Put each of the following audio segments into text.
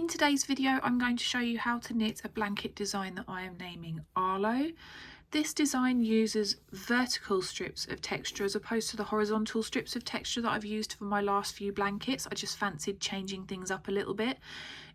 In today's video, I'm going to show you how to knit a blanket design that I am naming Arlo. This design uses vertical strips of texture as opposed to the horizontal strips of texture that I've used for my last few blankets. I just fancied changing things up a little bit.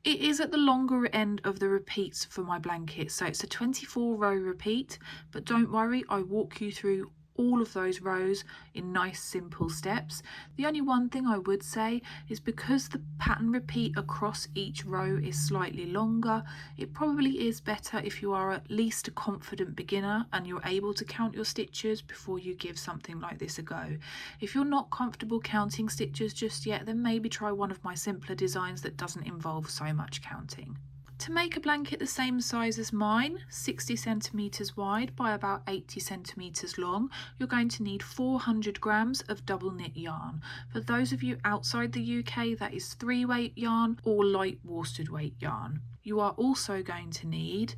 It is at the longer end of the repeats for my blankets, so it's a 24 row repeat, but don't worry, I walk you through all of those rows in nice simple steps. The only one thing I would say is because the pattern repeat across each row is slightly longer, it probably is better if you are at least a confident beginner and you're able to count your stitches before you give something like this a go. If you're not comfortable counting stitches just yet, then maybe try one of my simpler designs that doesn't involve so much counting. To make a blanket the same size as mine, 60 centimetres wide by about 80 centimetres long, you're going to need 400 grams of double knit yarn. For those of you outside the UK, that is 3-weight yarn or light worsted weight yarn. You are also going to need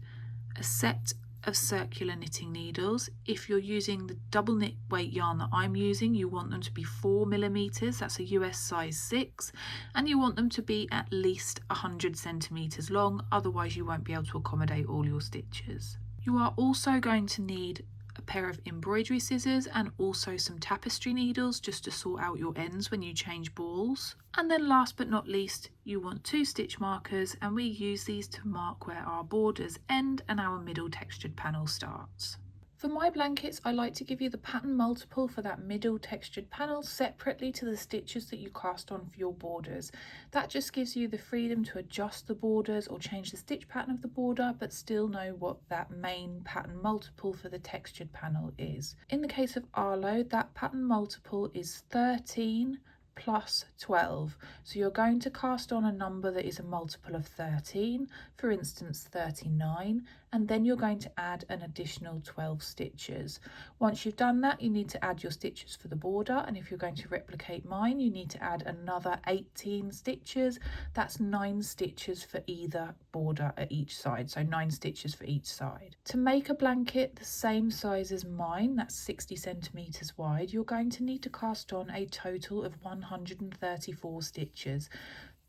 a set of circular knitting needles. If you're using the double knit weight yarn that I'm using, you want them to be 4 millimeters, that's a US size 6, and you want them to be at least 100 centimeters long, otherwise you won't be able to accommodate all your stitches. You are also going to need a pair of embroidery scissors and also some tapestry needles just to sort out your ends when you change balls. And then last but not least, you want 2 stitch markers, and we use these to mark where our borders end and our middle textured panel starts. For my blankets, I like to give you the pattern multiple for that middle textured panel separately to the stitches that you cast on for your borders. That just gives you the freedom to adjust the borders or change the stitch pattern of the border, but still know what that main pattern multiple for the textured panel is. In the case of Arlo, that pattern multiple is 13 plus 12. So you're going to cast on a number that is a multiple of 13, for instance 39, and then you're going to add an additional 12 stitches. Once you've done that, you need to add your stitches for the border, and if you're going to replicate mine, you need to add another 18 stitches. That's 9 stitches for either border at each side, so 9 stitches for each side. To make a blanket the same size as mine, that's 60 centimeters wide, you're going to need to cast on a total of 134 stitches.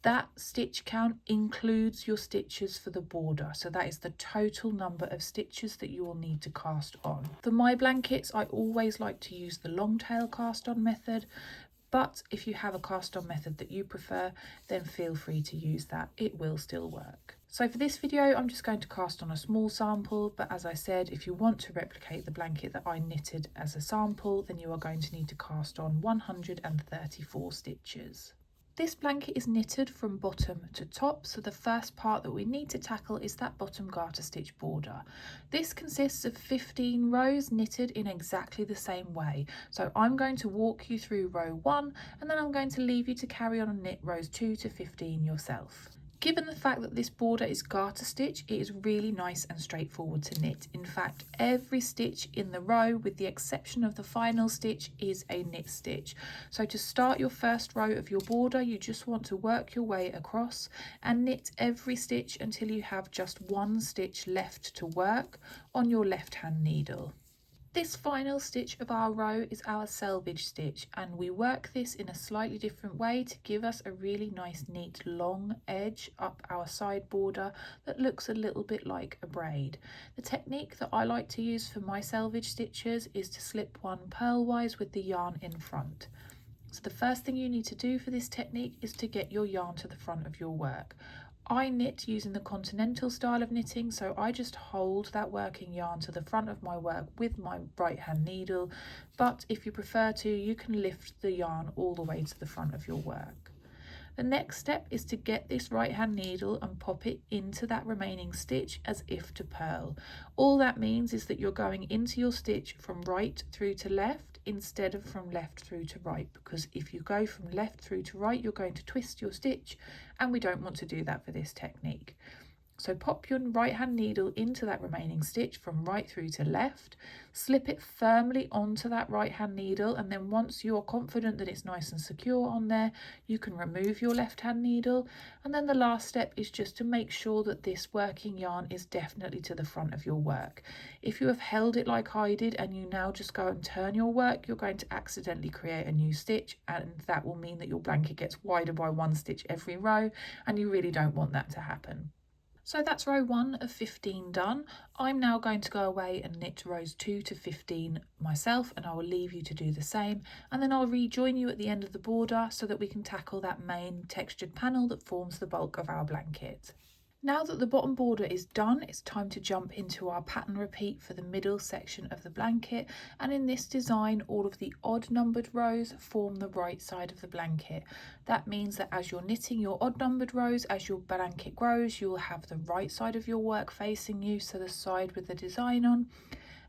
That stitch count includes your stitches for the border, so that is the total number of stitches that you will need to cast on. For my blankets, I always like to use the long tail cast on method, but if you have a cast on method that you prefer, then feel free to use that, it will still work. So for this video, I'm just going to cast on a small sample, but as I said, if you want to replicate the blanket that I knitted as a sample, then you are going to need to cast on 134 stitches. This blanket is knitted from bottom to top, so the first part that we need to tackle is that bottom garter stitch border. This consists of 15 rows knitted in exactly the same way. So I'm going to walk you through row 1, and then I'm going to leave you to carry on and knit rows 2 to 15 yourself. Given the fact that this border is garter stitch, it is really nice and straightforward to knit. In fact, every stitch in the row, with the exception of the final stitch, is a knit stitch. So to start your first row of your border, you just want to work your way across and knit every stitch until you have just 1 stitch left to work on your left hand needle. This final stitch of our row is our selvage stitch, and we work this in a slightly different way to give us a really nice neat long edge up our side border that looks a little bit like a braid. The technique that I like to use for my selvage stitches is to slip one purlwise with the yarn in front. So the first thing you need to do for this technique is to get your yarn to the front of your work. I knit using the continental style of knitting, so I just hold that working yarn to the front of my work with my right hand needle, but if you prefer to, you can lift the yarn all the way to the front of your work. The next step is to get this right hand needle and pop it into that remaining stitch as if to purl. All that means is that you're going into your stitch from right through to left instead of from left through to right, because if you go from left through to right, you're going to twist your stitch, and we don't want to do that for this technique. So pop your right hand needle into that remaining stitch from right through to left, slip it firmly onto that right hand needle, and then once you're confident that it's nice and secure on there, you can remove your left hand needle. And then the last step is just to make sure that this working yarn is definitely to the front of your work. If you have held it like I did and you now just go and turn your work, you're going to accidentally create a new stitch, and that will mean that your blanket gets wider by 1 stitch every row, and you really don't want that to happen. So that's row 1 of 15 done. I'm now going to go away and knit rows 2 to 15 myself, and I will leave you to do the same, and then I'll rejoin you at the end of the border so that we can tackle that main textured panel that forms the bulk of our blanket. Now that the bottom border is done, it's time to jump into our pattern repeat for the middle section of the blanket, and in this design all of the odd numbered rows form the right side of the blanket. That means that as you're knitting your odd numbered rows, as your blanket grows, you will have the right side of your work facing you, so the side with the design on,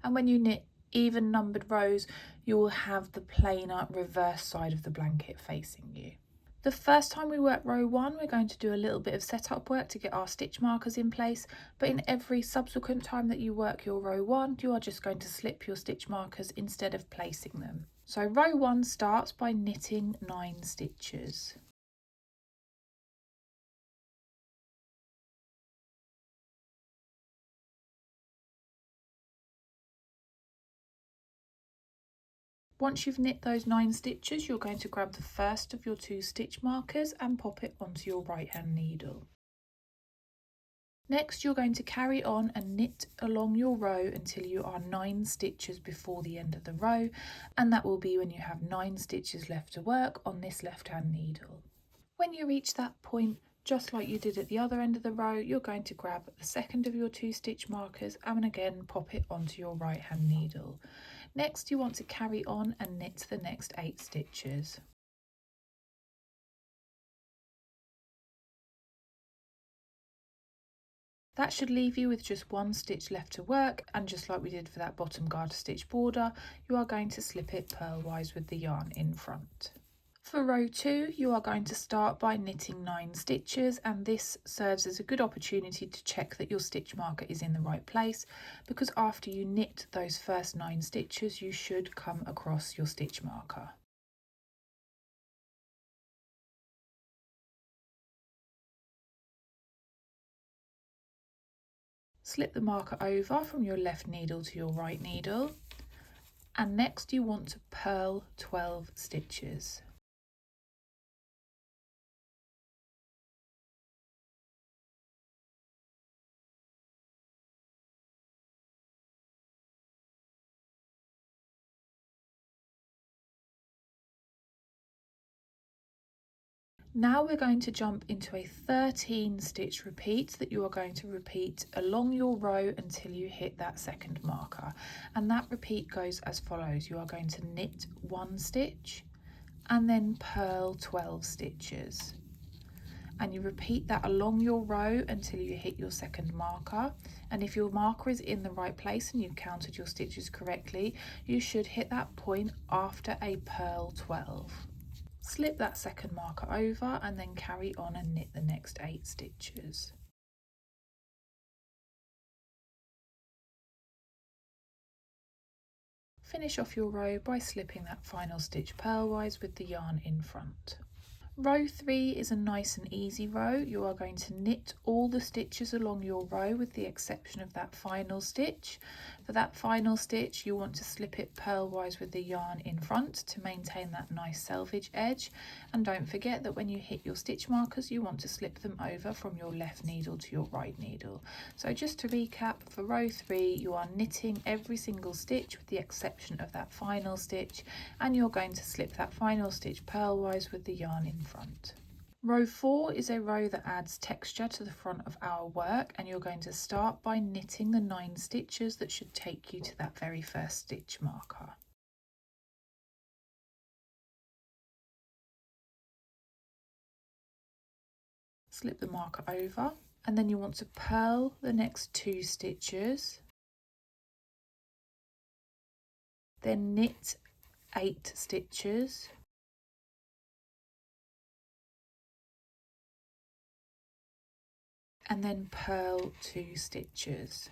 and when you knit even numbered rows, you will have the plainer reverse side of the blanket facing you. The first time we work row 1, we're going to do a little bit of setup work to get our stitch markers in place, but in every subsequent time that you work your row 1, you are just going to slip your stitch markers instead of placing them. So row 1 starts by knitting 9 stitches. Once you've knit those 9 stitches, you're going to grab the first of your 2 stitch markers and pop it onto your right hand needle. Next, you're going to carry on and knit along your row until you are 9 stitches before the end of the row, and that will be when you have 9 stitches left to work on this left hand needle. When you reach that point, just like you did at the other end of the row, you're going to grab the second of your 2 stitch markers and again pop it onto your right hand needle. Next, you want to carry on and knit the next 8 stitches. That should leave you with just 1 stitch left to work, and just like we did for that bottom garter stitch border, you are going to slip it purlwise with the yarn in front. For row 2, you are going to start by knitting 9 stitches, and this serves as a good opportunity to check that your stitch marker is in the right place, because after you knit those first 9 stitches, you should come across your stitch marker. Slip the marker over from your left needle to your right needle, and next you want to purl 12 stitches. Now we're going to jump into a 13 stitch repeat that you are going to repeat along your row until you hit that second marker, and that repeat goes as follows. You are going to knit 1 stitch and then purl 12 stitches, and you repeat that along your row until you hit your second marker, and if your marker is in the right place and you've counted your stitches correctly, you should hit that point after a purl 12. Slip that second marker over and then carry on and knit the next 8 stitches. Finish off your row by slipping that final stitch purlwise with the yarn in front. Row 3 is a nice and easy row. You are going to knit all the stitches along your row with the exception of that final stitch. For that final stitch, you want to slip it purlwise with the yarn in front to maintain that nice selvage edge. And don't forget that when you hit your stitch markers, you want to slip them over from your left needle to your right needle. So just to recap, for row 3, you are knitting every single stitch with the exception of that final stitch, and you're going to slip that final stitch purlwise with the yarn in front. Row 4 is a row that adds texture to the front of our work, and you're going to start by knitting the 9 stitches that should take you to that very first stitch marker. Slip the marker over, and then you want to purl the next 2 stitches, then knit 8 stitches, and then purl 2 stitches.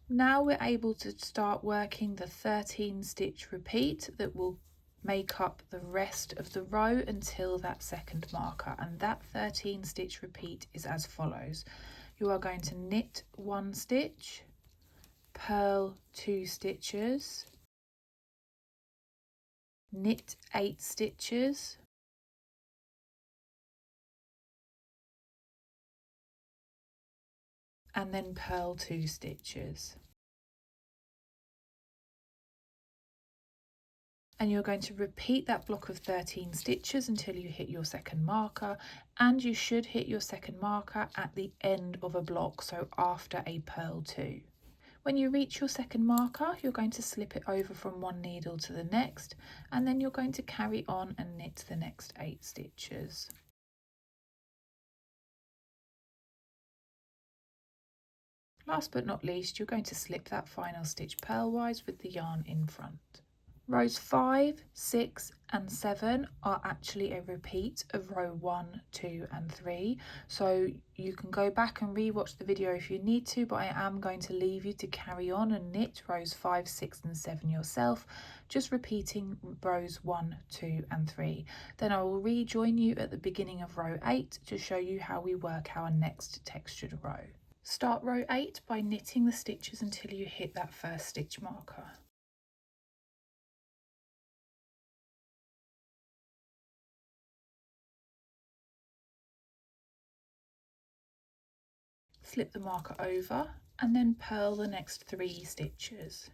Now we're able to start working the 13 stitch repeat that will make up the rest of the row until that second marker, and that 13 stitch repeat is as follows. You are going to knit 1 stitch, purl 2 stitches, knit 8 stitches, and then purl 2 stitches. And you're going to repeat that block of 13 stitches until you hit your second marker, and you should hit your second marker at the end of a block, so after a purl 2. When you reach your second marker, you're going to slip it over from one needle to the next, and then you're going to carry on and knit the next 8 stitches. Last but not least, you're going to slip that final stitch purlwise with the yarn in front. Rows 5, 6 and 7 are actually a repeat of row 1, 2 and 3, so you can go back and re-watch the video if you need to, but I am going to leave you to carry on and knit rows 5, 6 and 7 yourself, just repeating rows 1, 2 and 3. Then I will rejoin you at the beginning of row 8 to show you how we work our next textured row. Start row 8 by knitting the stitches until you hit that first stitch marker. Slip the marker over and then purl the next 3 stitches.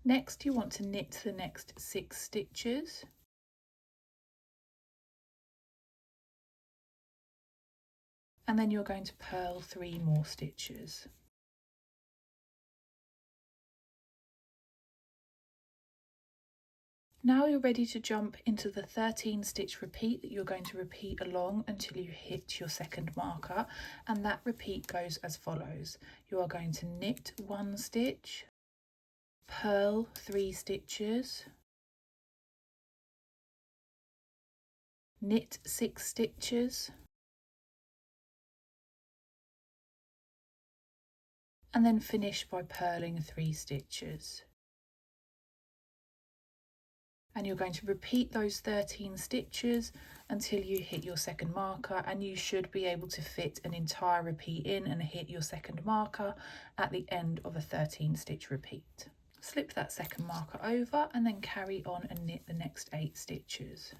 Next you want to knit the next 6 stitches, and then you're going to purl 3 more stitches. Now you're ready to jump into the 13 stitch repeat that you're going to repeat along until you hit your second marker, and that repeat goes as follows. You are going to knit 1 stitch, purl 3 stitches, knit 6 stitches, and then finish by purling 3 stitches. And you're going to repeat those 13 stitches until you hit your second marker, and you should be able to fit an entire repeat in and hit your second marker at the end of a 13 stitch repeat. Slip that second marker over and then carry on and knit the next 8 stitches.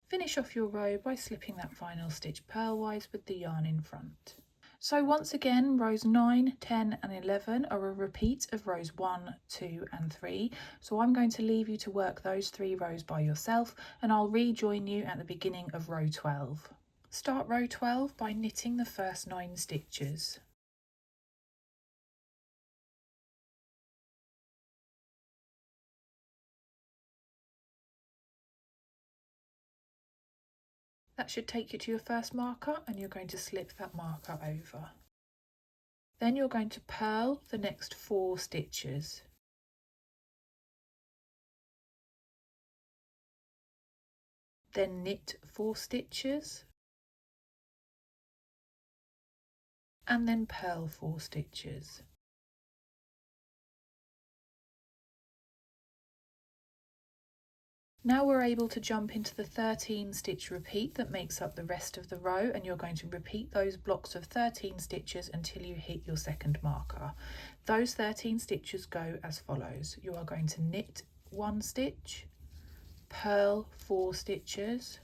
Finish off your row by slipping that final stitch purlwise with the yarn in front. So once again, rows 9, 10 and 11 are a repeat of rows 1, 2 and 3. So I'm going to leave you to work those 3 rows by yourself, and I'll rejoin you at the beginning of row 12. Start row 12 by knitting the first 9 stitches. That should take you to your first marker, and you're going to slip that marker over. Then you're going to purl the next 4 stitches. Then knit 4 stitches, and then purl 4 stitches. Now we're able to jump into the 13 stitch repeat that makes up the rest of the row, and you're going to repeat those blocks of 13 stitches until you hit your second marker. Those 13 stitches go as follows. You are going to knit 1 stitch, purl 4 stitches,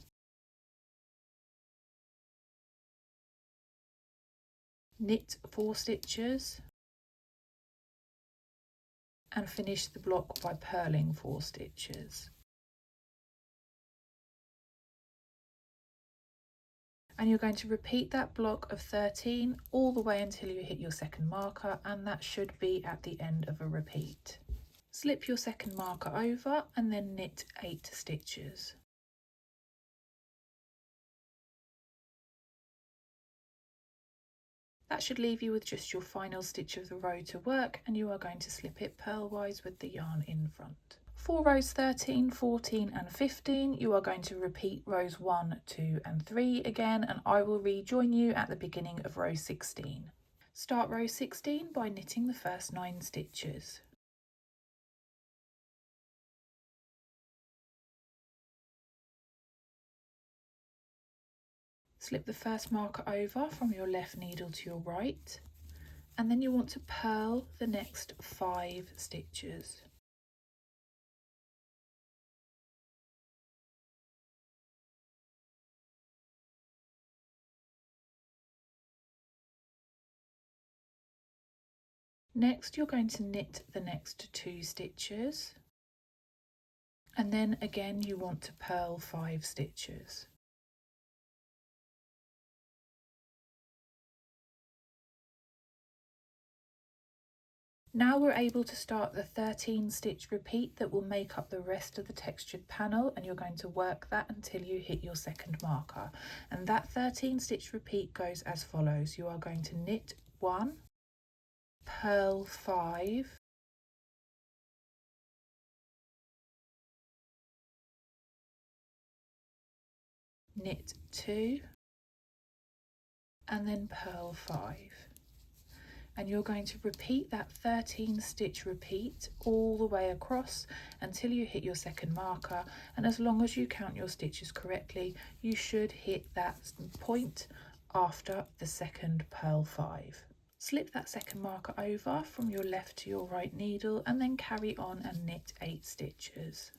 knit 4 stitches, and finish the block by purling 4 stitches. And you're going to repeat that block of 13 all the way until you hit your second marker, and that should be at the end of a repeat. Slip your second marker over and then knit 8 stitches. That should leave you with just your final stitch of the row to work, and you are going to slip it purlwise with the yarn in front. For rows 13, 14 and 15, you are going to repeat rows 1, 2 and 3 again, and I will rejoin you at the beginning of row 16. Start row 16 by knitting the first 9 stitches. Slip the first marker over from your left needle to your right, and then you want to purl the next 5 stitches. Next, you're going to knit the next 2 stitches, and then again you want to purl 5 stitches. Now we're able to start the 13 stitch repeat that will make up the rest of the textured panel, and you're going to work that until you hit your second marker. And that 13 stitch repeat goes as follows. You are going to knit 1, purl 5, knit 2, and then purl 5. And you're going to repeat that 13 stitch repeat all the way across until you hit your second marker, and as long as you count your stitches correctly, you should hit that point after the second purl 5. Slip that second marker over from your left to your right needle, and then carry on and knit 8 stitches.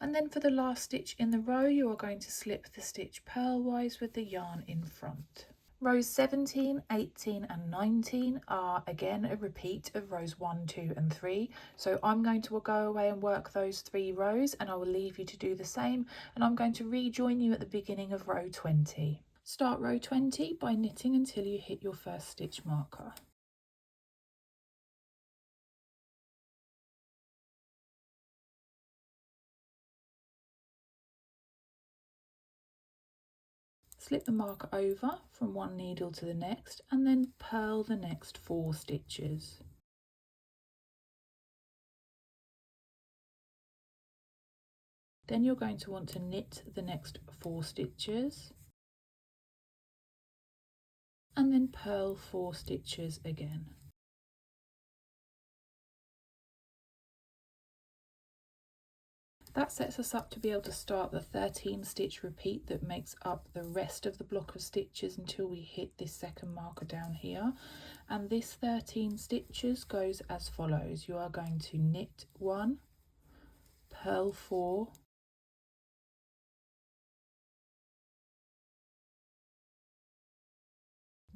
And then for the last stitch in the row, you are going to slip the stitch purlwise with the yarn in front. Rows 17, 18 and 19 are again a repeat of rows 1, 2 and 3. So I'm going to go away and work those 3 rows, and I will leave you to do the same, and I'm going to rejoin you at the beginning of row 20. Start row 20 by knitting until you hit your first stitch marker. Slip the marker over from one needle to the next, and then purl the next 4 stitches. Then you're going to want to knit the next 4 stitches, and then purl 4 stitches again. That sets us up to be able to start the 13 stitch repeat that makes up the rest of the block of stitches until we hit this second marker down here. And this 13 stitches goes as follows. You are going to knit 1, purl 4,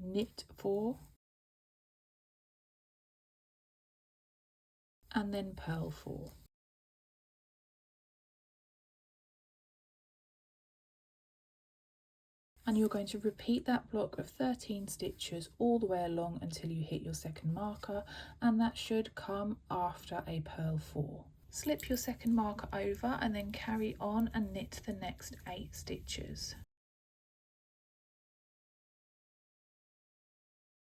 knit 4, and then purl 4. And you're going to repeat that block of 13 stitches all the way along until you hit your second marker, and that should come after a purl 4. Slip your second marker over and then carry on and knit the next 8 stitches.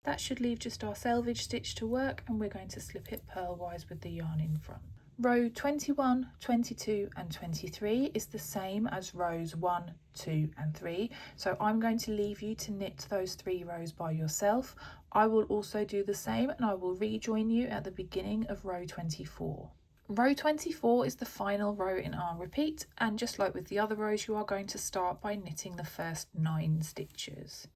That should leave just our selvage stitch to work, and we're going to slip it purlwise with the yarn in front. Row 21, 22 and 23 is the same as rows 1, 2 and 3, so I'm going to leave you to knit those 3 rows by yourself. I will also do the same, and I will rejoin you at the beginning of row 24. Row 24 is the final row in our repeat, and just like with the other rows, you are going to start by knitting the first 9 stitches.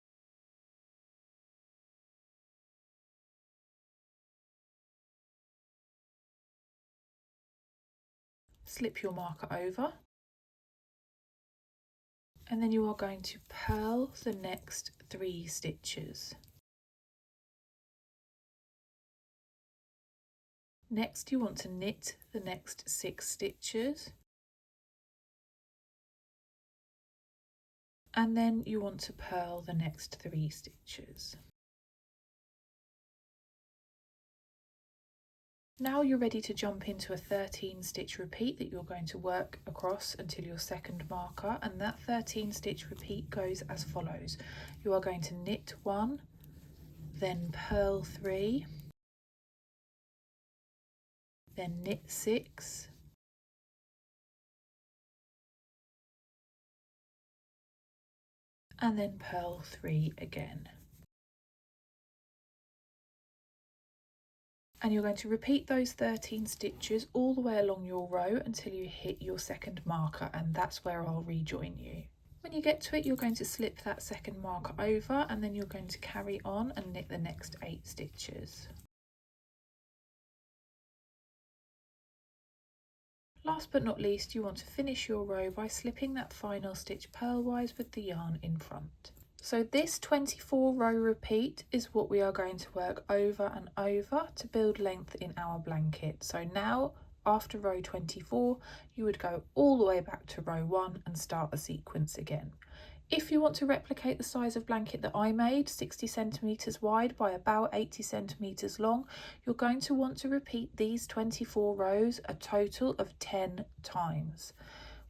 Slip your marker over, and then you are going to purl the next 3 stitches. Next, you want to knit the next 6 stitches, and then you want to purl the next 3 stitches. Now you're ready to jump into a 13 stitch repeat that you're going to work across until your second marker, and that 13 stitch repeat goes as follows. You are going to knit 1, then purl 3, then knit 6, and then purl 3 again. And you're going to repeat those 13 stitches all the way along your row until you hit your second marker, and that's where I'll rejoin you. When you get to it, you're going to slip that second marker over, and then you're going to carry on and knit the next 8 stitches. Last but not least, you want to finish your row by slipping that final stitch purlwise with the yarn in front. So this 24 row repeat is what we are going to work over and over to build length in our blanket. So now after row 24, you would go all the way back to row 1 and start the sequence again. If you want to replicate the size of blanket that I made, 60 centimetres wide by about 80 centimetres long, you're going to want to repeat these 24 rows a total of 10 times.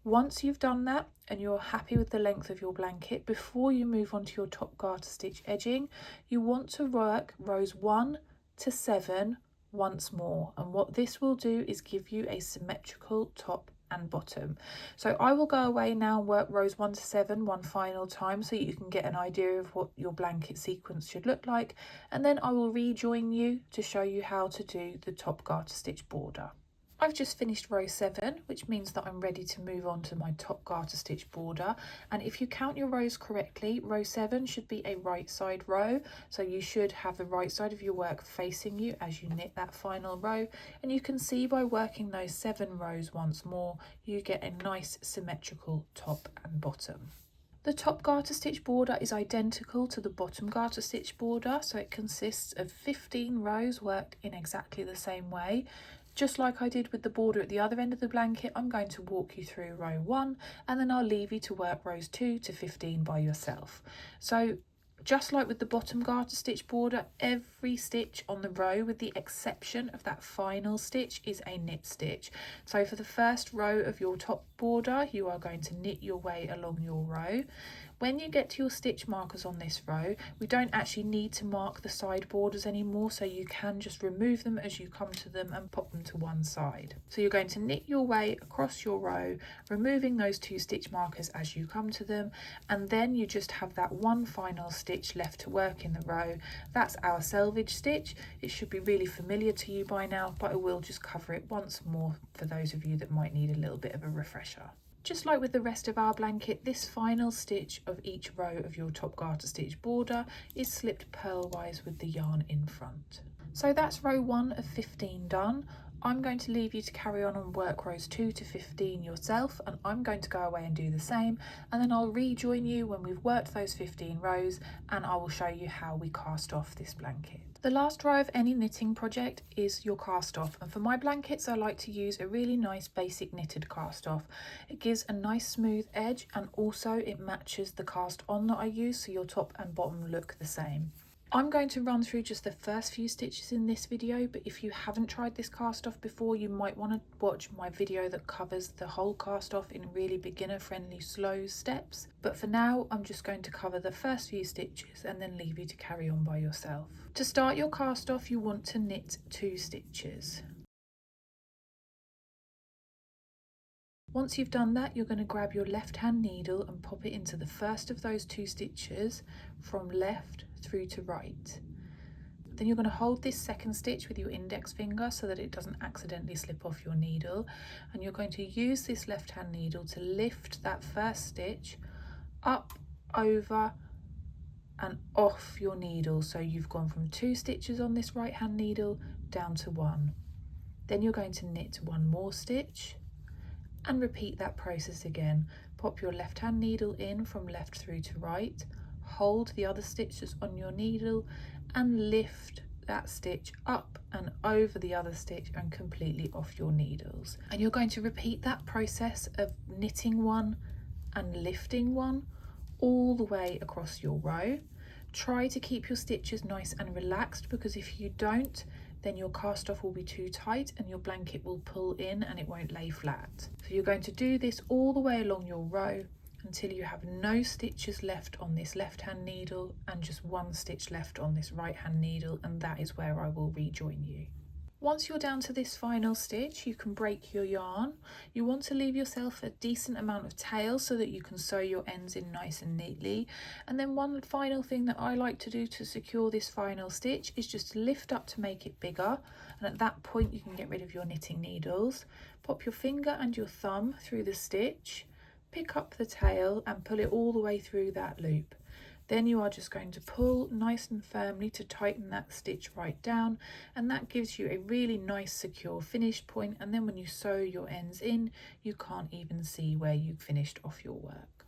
Once you've done that and you're happy with the length of your blanket, before you move on to your top garter stitch edging, you want to work rows 1 to 7 once more, and what this will do is give you a symmetrical top and bottom. So I will go away now and work rows 1 to 7 one final time so you can get an idea of what your blanket sequence should look like, and then I will rejoin you to show you how to do the top garter stitch border. I've just finished row 7, which means that I'm ready to move on to my top garter stitch border, and if you count your rows correctly, row 7 should be a right side row, so you should have the right side of your work facing you as you knit that final row, and you can see by working those 7 rows once more, you get a nice symmetrical top and bottom. The top garter stitch border is identical to the bottom garter stitch border, so it consists of 15 rows worked in exactly the same way. Just like I did with the border at the other end of the blanket, I'm going to walk you through row 1 and then I'll leave you to work rows 2 to 15 by yourself. So just like with the bottom garter stitch border, every stitch on the row, with the exception of that final stitch, is a knit stitch. So for the first row of your top border, you are going to knit your way along your row. When you get to your stitch markers on this row, we don't actually need to mark the side borders anymore, so you can just remove them as you come to them and pop them to one side. So you're going to knit your way across your row, removing those 2 stitch markers as you come to them, and then you just have that one final stitch left to work in the row. That's our selvage stitch. It should be really familiar to you by now, but I will just cover it once more for those of you that might need a little bit of a refresher. Just like with the rest of our blanket, this final stitch of each row of your top garter stitch border is slipped purlwise with the yarn in front. So that's row 1 of 15 done. I'm going to leave you to carry on and work rows 2 to 15 yourself, and I'm going to go away and do the same, and then I'll rejoin you when we've worked those 15 rows and I will show you how we cast off this blanket. The last row of any knitting project is your cast off, and for my blankets I like to use a really nice basic knitted cast off. It gives a nice smooth edge and also it matches the cast on that I use, so your top and bottom look the same. I'm going to run through just the first few stitches in this video, but if you haven't tried this cast off before, you might want to watch my video that covers the whole cast off in really beginner friendly slow steps. But for now, I'm just going to cover the first few stitches and then leave you to carry on by yourself. To start your cast off, you want to knit 2 stitches. Once you've done that, you're going to grab your left hand needle and pop it into the first of those 2 stitches from left through to right. Then you're going to hold this second stitch with your index finger so that it doesn't accidentally slip off your needle, and you're going to use this left hand needle to lift that first stitch up, over and off your needle, so you've gone from 2 stitches on this right hand needle down to 1. Then you're going to knit 1 more stitch and repeat that process again. Pop your left hand needle in from left through to right, hold the other stitch that's on your needle and lift that stitch up and over the other stitch and completely off your needles. And you're going to repeat that process of knitting 1 and lifting 1 all the way across your row. Try to keep your stitches nice and relaxed, because if you don't, then your cast off will be too tight and your blanket will pull in and it won't lay flat. So you're going to do this all the way along your row until you have no stitches left on this left hand needle and just one stitch left on this right hand needle, and that is where I will rejoin you. Once you're down to this final stitch, you can break your yarn. You want to leave yourself a decent amount of tail so that you can sew your ends in nice and neatly. And then one final thing that I like to do to secure this final stitch is just to lift up to make it bigger. And at that point you can get rid of your knitting needles. Pop your finger and your thumb through the stitch, pick up the tail and pull it all the way through that loop. Then you are just going to pull nice and firmly to tighten that stitch right down, and that gives you a really nice secure finish point. And then when you sew your ends in, you can't even see where you've finished off your work.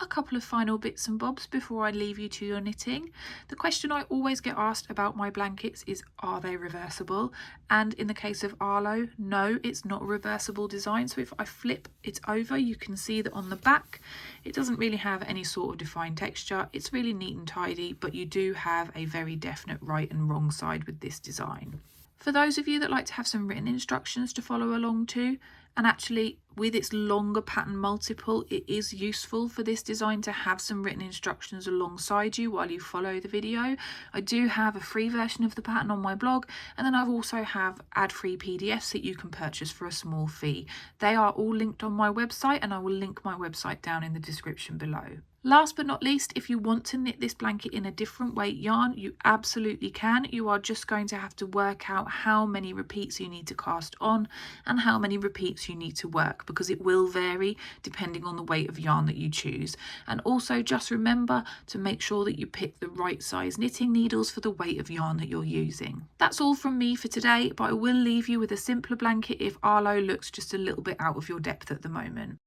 A couple of final bits and bobs before I leave you to your knitting. The question I always get asked about my blankets is, are they reversible? And in the case of Arlo, no, it's not a reversible design. So if I flip it over, you can see that on the back it doesn't really have any sort of defined texture. It's really neat and tidy, but you do have a very definite right and wrong side with this design. For those of you that like to have some written instructions to follow along to, and actually with its longer pattern multiple, it is useful for this design to have some written instructions alongside you while you follow the video. I do have a free version of the pattern on my blog, and then I also have ad-free PDFs that you can purchase for a small fee. They are all linked on my website, and I will link my website down in the description below. Last but not least, if you want to knit this blanket in a different weight yarn, you absolutely can. You are just going to have to work out how many repeats you need to cast on and how many repeats you need to work, because it will vary depending on the weight of yarn that you choose. And also just remember to make sure that you pick the right size knitting needles for the weight of yarn that you're using. That's all from me for today, but I will leave you with a simpler blanket if Arlo looks just a little bit out of your depth at the moment.